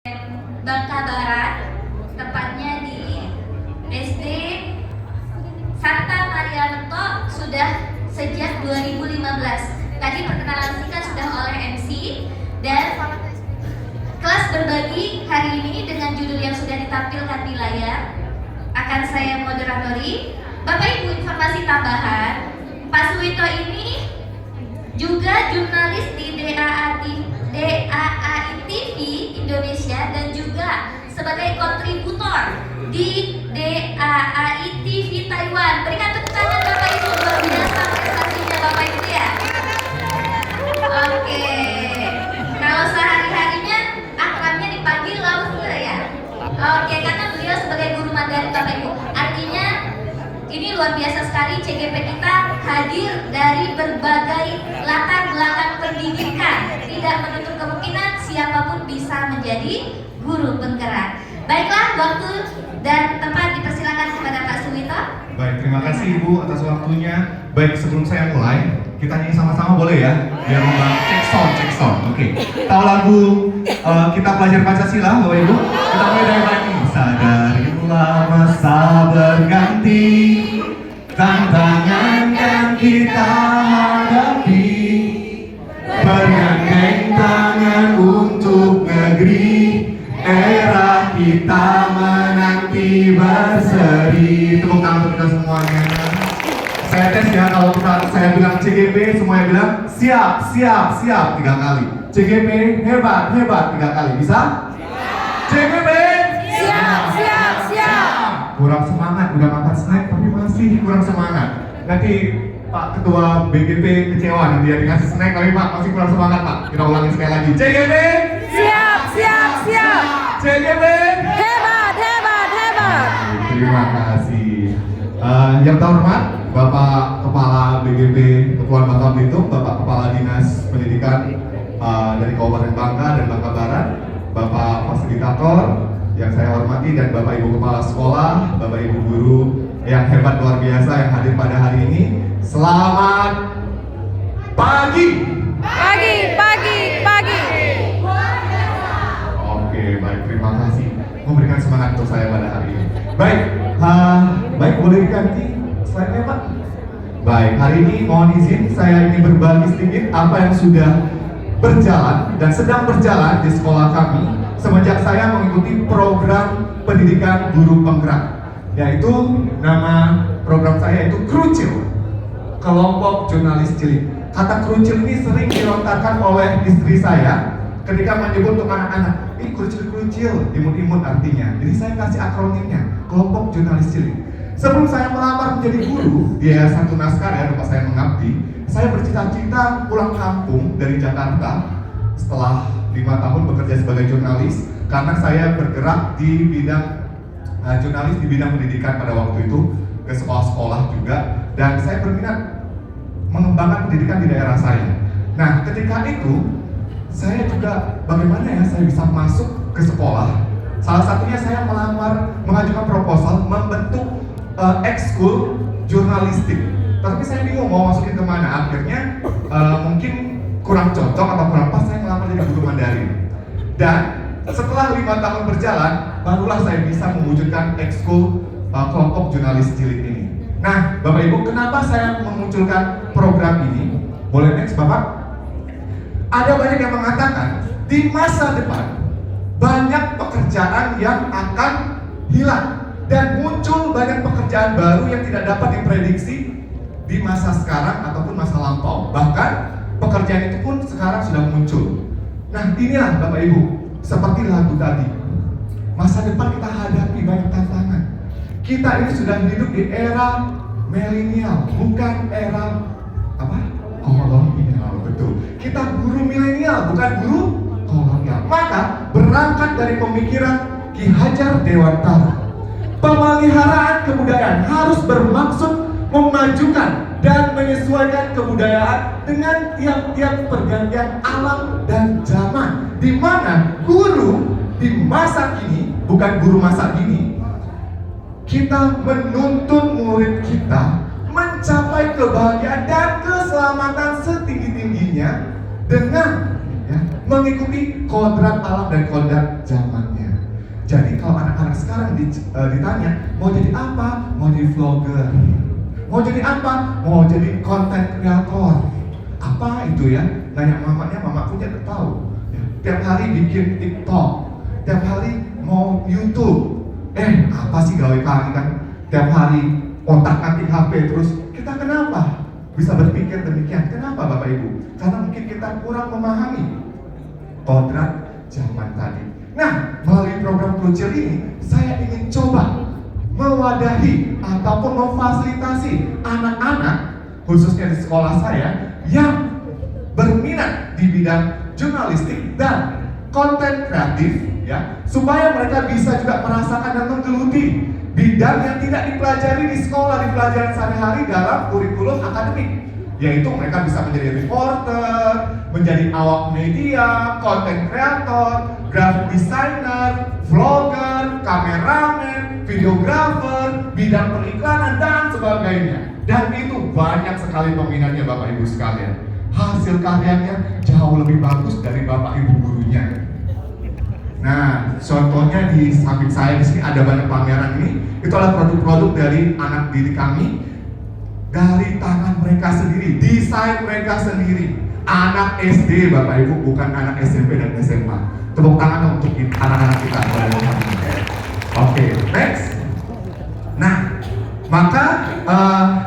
Bangka Barat, tepatnya di SD Santa Maria Mentok sudah sejak 2015. Tadi perkenalan singkat sudah oleh MC dan kelas berbagi hari ini dengan judul yang sudah ditampilkan di layar akan saya moderatori. Bapak Ibu, informasi tambahan, Pak Suwito ini juga jurnalis di DAAI TV Indonesia dan juga sebagai kontributor di DAAI TV Taiwan. Berikan tepuk tangan Bapak Ibu, luar biasa prestasinya Bapak Ibu ya. Oke, kalau sehari-harinya akrabnya dipanggil Lause ya. Oke, karena beliau sebagai guru Mandarin Bapak Ibu. Artinya ini luar biasa sekali, CGP kita hadir dari berbagai latar belakang pendidikan. Tidak menutup kemungkinan siapapun bisa menjadi guru penggerak. Baiklah, waktu dan tempat dipersilakan kepada Pak Suwito. Baik, terima kasih Ibu atas waktunya. Baik, sebelum saya mulai, kita nyanyi sama-sama boleh ya? Biar membangun cek sound. Oke. Tahu lagu kita belajar Pancasila, Bapak Ibu? Kita mulai dari lagi. Sadarilah masa berganti, tantangan yang kita hadapi, bergandeng tangan untuk negeri, era kita menanti berseri. Tepuk tangan untuk kita semuanya. Saya tes ya, kalau saya bilang CGP, semuanya bilang siap 3 kali. CGP hebat 3 kali, bisa? CGP siap. Kurang semangat, udah makan snack tapi masih kurang semangat. Nanti Pak Ketua BGP kecewa nih, dia dikasih snack tapi Pak masih kurang semangat Pak. Kita ulangi sekali lagi. CGP Siap. CGP Hebat. Terima kasih. Yang terhormat Bapak Kepala BGP Kepulauan Bangka Belitung, Bapak Kepala Dinas Pendidikan dari Kabupaten Bangka dan Bangka Barat, Bapak Fasilitator yang saya hormati, dan Bapak Ibu Kepala Sekolah, Bapak Ibu Guru yang hebat luar biasa yang hadir pada hari ini. Selamat pagi. Oke, baik, terima kasih memberikan semangat untuk saya pada hari ini. Baik, boleh diganti slide-nya Pak? Baik, hari ini mohon izin saya ingin berbagi sedikit apa yang sudah berjalan dan sedang berjalan di sekolah kami semenjak saya mengikuti program pendidikan guru penggerak, yaitu nama program saya itu Krucil, Kelompok Jurnalis Cilik. Kata Krucil ini sering dilontarkan oleh istri saya ketika menyebut untuk anak-anak, ini krucil, imut-imut artinya. Jadi saya kasih akronimnya, Kelompok Jurnalis Cilik. Sebelum saya melamar menjadi guru di Yayasan Tunas Karya tempat saya mengabdi, saya bercita-cita pulang kampung dari Jakarta setelah 5 tahun bekerja sebagai jurnalis, karena saya bergerak di bidang jurnalis di bidang pendidikan pada waktu itu, ke sekolah-sekolah juga, dan saya berminat mengembangkan pendidikan di daerah saya. Nah, ketika itu saya juga bagaimana ya saya bisa masuk ke sekolah. Salah satunya saya mengajukan proposal membentuk ekskul jurnalistik. Tapi saya bingung mau masukin kemana. Akhirnya mungkin kurang cocok atau kurang pas, saya melamar jadi guru Mandarin. Dan setelah 5 tahun berjalan, barulah saya bisa mewujudkan ekskul kelompok jurnalis cilik ini. Nah, Bapak Ibu, kenapa saya memunculkan program ini? Boleh next Bapak? Ada banyak yang mengatakan di masa depan banyak pekerjaan yang akan hilang dan muncul banyak pekerjaan baru yang tidak dapat diprediksi di masa sekarang ataupun masa lampau. Bahkan pekerjaan itu pun sekarang sudah muncul. Nah, inilah Bapak Ibu, seperti lagu tadi, masa depan kita hadapi banyak tantangan. Kita ini sudah hidup di era milenial, bukan era apa? Kolonial, betul. Kita guru milenial, bukan guru kolonial. Maka berangkat dari pemikiran Ki Hajar Dewantara, pemeliharaan kebudayaan harus bermaksud memajukan dan menyesuaikan kebudayaan dengan tiap-tiap pergantian alam dan zaman, di mana guru di masa kini, bukan guru masa kini, kita menuntun murid kita mencapai kebahagiaan dan keselamatan setinggi-tingginya dengan mengikuti kodrat alam dan kodrat zamannya. Jadi kalau anak-anak sekarang ditanya mau jadi apa? Mau jadi vlogger. Mau jadi apa? Mau jadi content creator. Apa itu ya? Nanya mamanya, mama punya tahu. Ya, tiap hari bikin TikTok, tiap hari mau YouTube. Apa sih gawe kami kan? Tiap hari otak-atik HP terus. Kita kenapa bisa berpikir demikian? Kenapa Bapak Ibu? Karena mungkin kita kurang memahami kodrat zaman tadi. Nah, melalui program Krucil ini, saya ingin coba mewadahi ataupun memfasilitasi anak-anak, khususnya di sekolah saya, yang berminat di bidang jurnalistik dan konten kreatif, ya, supaya mereka bisa juga merasakan dan menggeluti bidang yang tidak dipelajari di sekolah, di pelajaran sehari-hari dalam kurikulum akademik, yaitu mereka bisa menjadi reporter, menjadi awak media, content creator, graphic designer, vlogger, kameramen, videographer, bidang periklanan dan sebagainya. Dan itu banyak sekali peminatnya Bapak Ibu sekalian. Hasil karyanya jauh lebih bagus dari Bapak Ibu gurunya. Nah, contohnya di samping saya di sini ada banyak pameran ini. Itu adalah produk-produk dari anak didik kami, dari tangan mereka sendiri, desain mereka sendiri. Anak SD, Bapak Ibu, bukan anak SMP dan SMA. Tepuk tangan untuk anak-anak kita. Oke, next. Nah, maka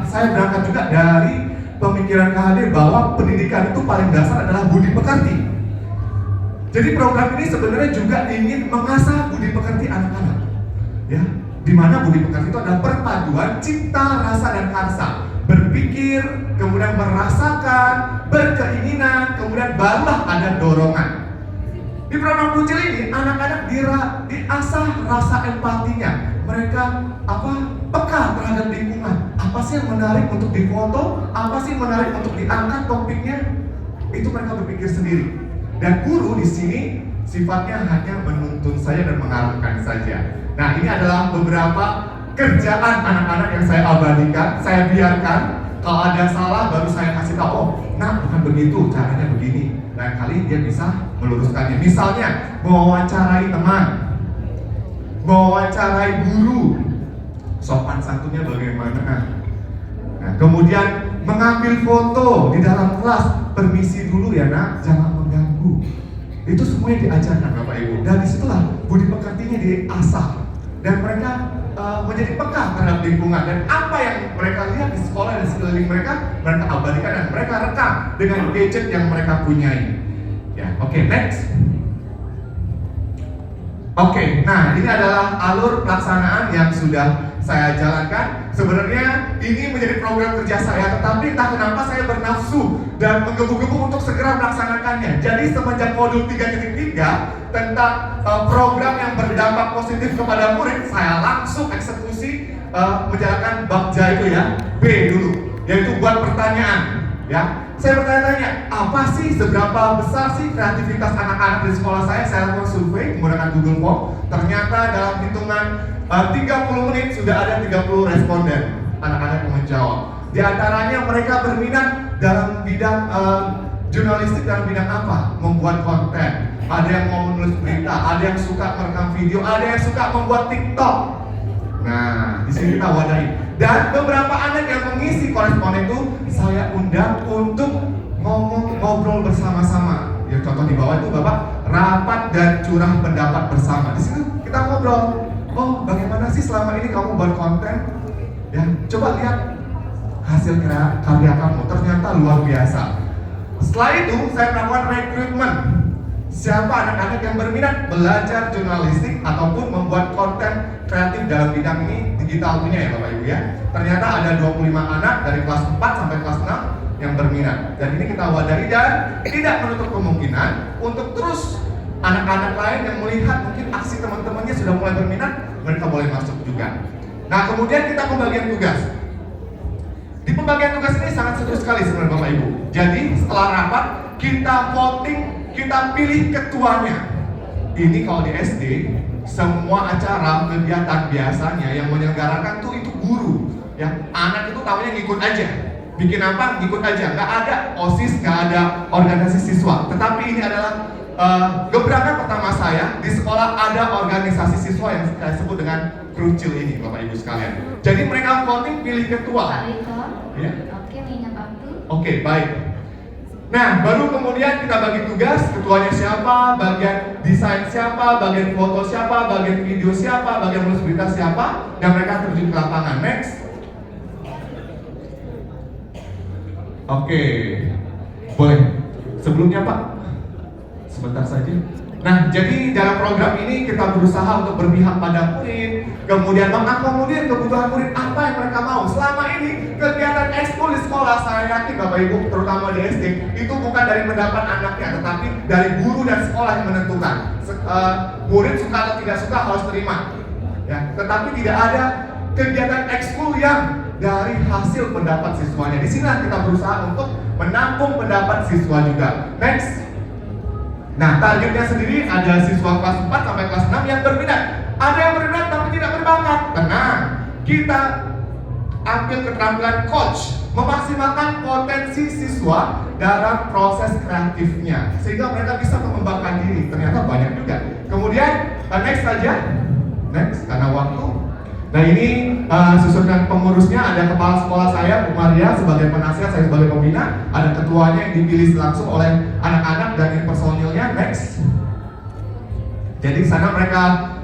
saya berangkat juga dari pemikiran KHD bahwa pendidikan itu paling dasar adalah budi pekerti. Jadi program ini sebenarnya juga ingin mengasah budi pekerti anak-anak, ya, di mana budi pekerti itu adalah perpaduan cipta, rasa dan karsa, berpikir, kemudian merasakan, berkeinginan, kemudian barulah ada dorongan. Di program Krucil ini anak-anak diasah rasa empatinya, mereka peka terhadap lingkungan. Apa sih yang menarik untuk difoto? Apa sih yang menarik untuk diangkat topiknya? Itu mereka berpikir sendiri. Dan guru di sini sifatnya hanya menuntun saya dan mengarahkan saja. Nah, ini adalah beberapa kerjaan anak-anak yang saya abadikan, saya biarkan. Kalau ada salah baru saya kasih tahu, oh, nah bukan begitu, caranya begini. Lain kali dia bisa meluruskannya. Misalnya, mewawancarai teman, mewawancarai guru, sopan santunnya bagaimana. Nah, kemudian mengambil foto di dalam kelas, permisi dulu ya nak, jangan mengganggu. Itu semuanya diajarkan Bapak Ibu. Dan disitulah budi pekertinya diasah. Dan mereka menjadi peka terhadap lingkungan. Dan apa yang mereka lihat di sekolah dan sekeliling mereka abadikan dan mereka rekam dengan gadget yang mereka punyai. Ya, oke, next. Oke, nah ini adalah alur pelaksanaan yang sudah saya jalankan. Sebenarnya ini menjadi program kerja saya, tetapi entah kenapa saya bernafsu dan menggebu-gebu untuk segera melaksanakannya. Jadi semenjak modul 3.3 tentang program yang berdampak positif kepada murid, saya langsung eksekusi menjalankan bakja itu ya, B dulu, yaitu buat pertanyaan. Ya, saya bertanya-tanya, apa sih, seberapa besar sih kreativitas anak-anak di sekolah saya? Saya lakukan survei menggunakan Google Form. Ternyata dalam hitungan 30 menit sudah ada 30 responden anak-anak yang menjawab. Di antaranya mereka berminat dalam bidang jurnalistik, dalam bidang apa? Membuat konten. Ada yang mau menulis berita, ada yang suka merekam video, ada yang suka membuat TikTok. Nah, di sini kita wadahi. Dan beberapa anak yang mengisi koresponden itu saya undang untuk ngobrol bersama-sama. Ya, contoh di bawah itu Bapak, rapat dan curah pendapat bersama. Di sini kita ngobrol. Oh, bagaimana sih selama ini kamu buat konten? Ya, coba lihat hasil karya kamu, ternyata luar biasa. Setelah itu saya melakukan rekrutmen. Siapa anak-anak yang berminat belajar jurnalistik ataupun membuat konten kreatif dalam bidang ini, digital punya ya Bapak Ibu ya. Ternyata ada 25 anak dari kelas 4 sampai kelas 6 yang berminat. Dan ini kita wadahi dan tidak menutup kemungkinan untuk terus anak-anak lain yang melihat mungkin aksi teman-temannya sudah mulai berminat, mereka boleh masuk juga. Nah, kemudian kita pembagian tugas. Di pembagian tugas ini sangat seru sekali sebenarnya Bapak Ibu. Jadi setelah rapat kita voting, kita pilih ketuanya. Ini kalau di SD, semua acara kegiatan biasanya yang menyelenggarakan tuh itu guru. Ya, anak itu tahunya ngikut aja. Bikin apa? Ngikut aja. Nggak ada OSIS, nggak ada organisasi siswa. Tetapi ini adalah gebrakan pertama saya di sekolah ada organisasi siswa yang saya sebut dengan Krucil ini, Bapak Ibu sekalian. Jadi mereka voting pilih ketua. Pak Wiko. Ya. Oke, mengingat waktu. Oke, baik. Nah, baru kemudian kita bagi tugas, ketuanya siapa, bagian desain siapa, bagian foto siapa, bagian video siapa, bagian menulis berita siapa, dan mereka terjun ke lapangan. Next. Oke, boleh. Sebelumnya Pak, sebentar saja. Nah, jadi dalam program ini kita berusaha untuk berpihak pada murid, kemudian mengakomodir kebutuhan murid apa yang mereka mau. Selama ini kegiatan ekskul di sekolah, saya yakin Bapak Ibu, terutama di SD, itu bukan dari pendapat anaknya, tetapi dari guru dan sekolah yang menentukan. Murid suka atau tidak suka harus terima. Ya, tetapi tidak ada kegiatan ekskul yang dari hasil pendapat siswanya. Di sini kita berusaha untuk menampung pendapat siswa juga. Next. Nah, targetnya sendiri ada siswa kelas 4 sampai kelas 6 yang berminat. Ada yang berminat tapi tidak berbakat. Tenang, kita ambil keterampilan coach, memaksimalkan potensi siswa dalam proses kreatifnya, sehingga mereka bisa mengembangkan diri. Ternyata banyak juga. Kemudian, next saja. Next, karena waktu. Nah, ini susunan pengurusnya, ada kepala sekolah saya, Bu Maria sebagai penasihat, saya sebagai pembina, ada ketuanya yang dipilih langsung oleh anak-anak dan ini personilnya. Next. Jadi sana mereka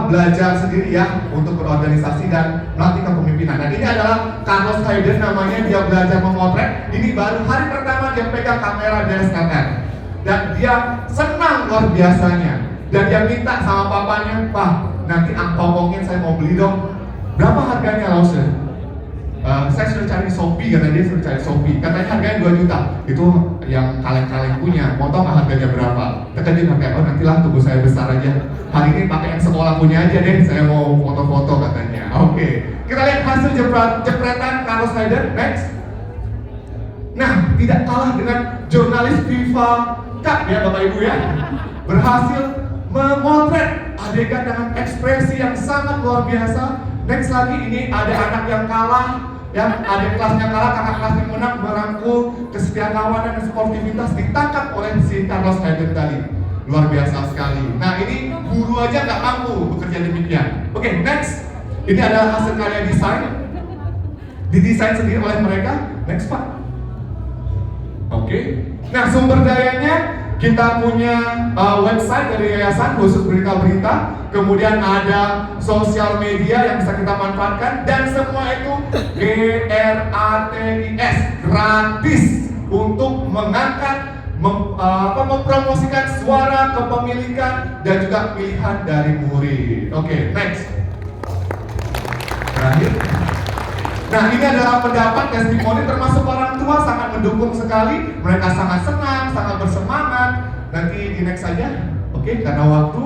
belajar sendiri ya untuk berorganisasi dan melatih kepemimpinan. Dan ini adalah Carlos Hayden namanya, dia belajar memotret. Ini baru hari pertama dia pegang kamera DSLR dan dia senang luar biasanya. Dan dia minta sama papanya, Pak, nanti angpongin saya mau beli dong. Berapa harganya Lause? Saya sudah cari Shopee, karena dia sudah cari Shopee. Katanya harganya 2 juta. Itu yang kaleng-kaleng punya. Mau tau nggak harganya berapa? Terkejut harganya, oh nantilah tunggu saya besar aja. Hari ini pakai yang sekolah punya aja deh. Saya mau foto-foto katanya. Oke. Kita lihat hasil jepretan Carlos Hayden. Next. Nah, tidak kalah dengan jurnalis FIFA Cup ya Bapak Ibu ya. Berhasil memotret adegan dengan ekspresi yang sangat luar biasa. Next lagi, ini ada anak yang kalah, yang adik kelasnya kalah, kakak kelasnya menang, merangkul kesetiakawanan dan sportivitas, ditangkap oleh si Carlos Hayden tadi. Luar biasa sekali. Nah, ini guru aja nggak mampu bekerja demikian. Oke, next. Ini adalah hasil karya desain, didesain sendiri oleh mereka. Next Pak. Oke. Nah, sumber dayanya kita punya website dari yayasan khusus berita-berita, kemudian ada sosial media yang bisa kita manfaatkan, dan semua itu gratis, gratis untuk mengangkat, mempromosikan suara kepemilikan dan juga pilihan dari murid. Oke, next. Terakhir. Nah, ini adalah pendapat testimoni, termasuk orang tua sangat mendukung sekali. Mereka sangat senang, sangat bersemangat. Nanti di next saja, oke, karena waktu.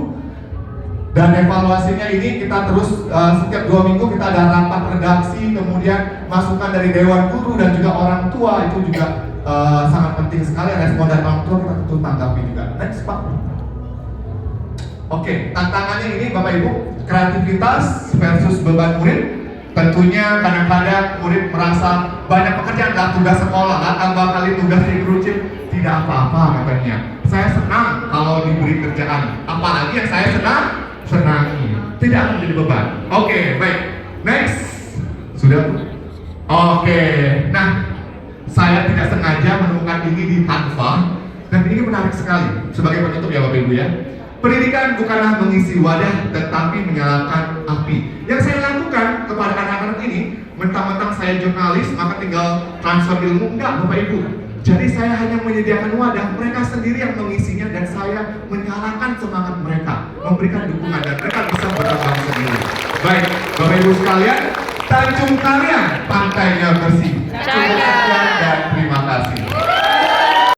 Dan evaluasinya ini kita terus setiap 2 minggu kita ada rapat redaksi, kemudian masukan dari dewan guru dan juga orang tua, itu juga sangat penting sekali. Respon dari orang tua kita tentu tanggapi juga. Next Pak. Oke, tantangannya ini Bapak Ibu, kreativitas versus beban murid. Tentunya kadang-kadang murid merasa banyak pekerjaan, nggak tugas sekolah, tambah kali tugas di Krucil, tidak apa-apa katanya. Saya senang kalau diberi kerjaan, apalagi yang saya senangi, tidak akan menjadi beban. Oke, baik. Next, sudah. Oke, nah saya tidak sengaja menemukan ini di Canva, dan ini menarik sekali. Sebagai penutup ya Bapak Ibu ya. Pendidikan bukanlah mengisi wadah, tetapi menyalakan api. Yang saya lakukan kepada anak-anak ini, mentang-mentang saya jurnalis, maka tinggal transfer ilmu. Enggak, Bapak Ibu. Jadi saya hanya menyediakan wadah, mereka sendiri yang mengisinya, dan saya menyalakan semangat mereka, memberikan dukungan, dan mereka bisa berkembang sendiri. Baik, Bapak Ibu sekalian, Tanjung Karya, pantainya bersih.